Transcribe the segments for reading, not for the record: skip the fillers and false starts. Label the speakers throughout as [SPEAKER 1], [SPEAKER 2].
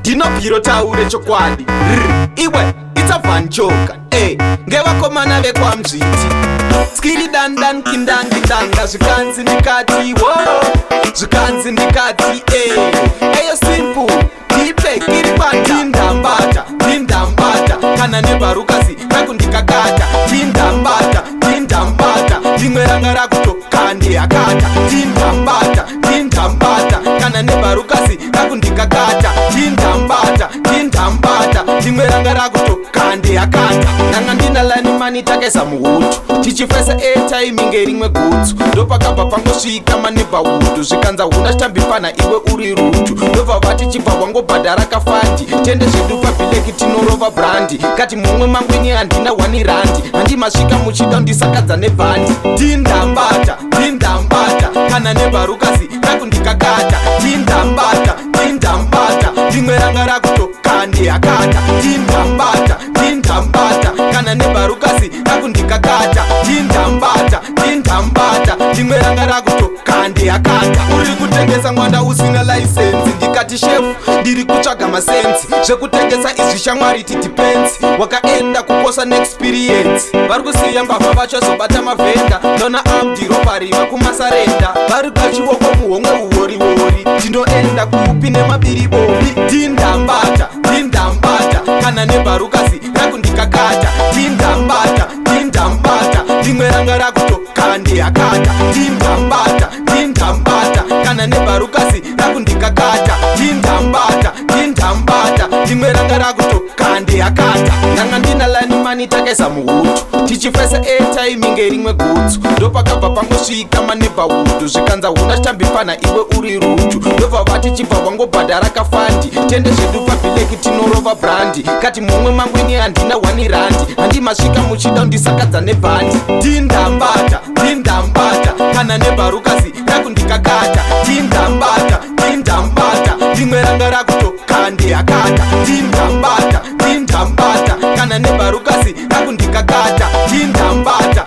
[SPEAKER 1] ndinobviro taure chokwadi iwe itsabvanchoka ngevakomana vekwamzviti skili dandan kindangidanga zvikanzi ndikati wo zvikanzi ndikati eyo simple ndipekiri kwandindambata kana nebharukazi rakundikakata ndindambata rimwe ranga rakutoka ndiyakata ndindambata kana nebharukazi rakundikakata ndindambata rimwe ranga rakutoka ndiyakata nanga ndina lanimani takaisa muhutu tichifesa airtime ngerimwe gutsu ndopakabva pangosvika manebhahudu zvikanza huna chitambipana iwe uri rutu ndobva vati chibva wangobhadhara kafandi tende zvedu pabhileki tinorova brandi kati mumwe mangweni handina 1 randi handimasvika muchida ndisakadza nebhandi ndindambata kana nebharukazi rakundikakata ndindambata rimwe ranga rakutoka ndiyakata ndindambata kana nebharukazi rakundikakata ndindambata rimwe ranga rakutoka ndiyakata uri kutengesa mwanda usina laisensi ndikati shefu ndiri kutsvaga masensi zvekutengesa izvi shamwari titipensi wakaenda kukosa neexperience vari kusiya mbavha vachazobata mavhenga ndona amdirobariva kumasarenda vari kachiwoko muhomwe uworiwori ndinoenda kupi nemabiribobi ndindambata kana nebharukazi rakundikakata ndindambata rimwe ranga rakutoka ndiyakata ndindambata kana nebharukazi rakundikakata ndindambata rimwe ranga rakutoka ndiyakata nanga ndina lanimani takaisa muhutu tichifesa airtime ngerimwe gutsu ndopakabva pangosvika manebhahudu zvikanza huna chitambipana iwe uri rutu ndobva vati chibva wangobhadhara kafandi tende zvedu pabhileki tinorova brandi kati mumwe mangweni handina 1 randi handimasvika muchida ndisakadza nebhandi ndindambata kana nebharukazi rakundikakata ndindambata rimwe ranga rakutoka ndiyakata ndindambata kana nebharukazi rakundikakata ndindambata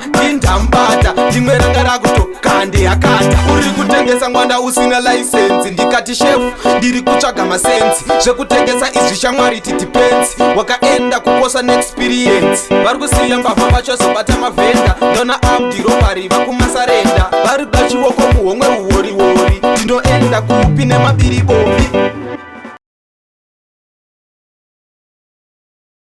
[SPEAKER 1] rimwe ranga rakutoka ndiyakata uri kutengesa mwanda usina laisensi ndikati shefu ndiri kutsvaga masensi zvekutengesa izvi shamwari titipensi wakaenda kukosa neexperience vari kusiya mbavha vachazobata mavhenda ndona amdirobariva kumasarenda vari kachiwoko muhomwe uworiwori ndinoenda kupi nemabiribobi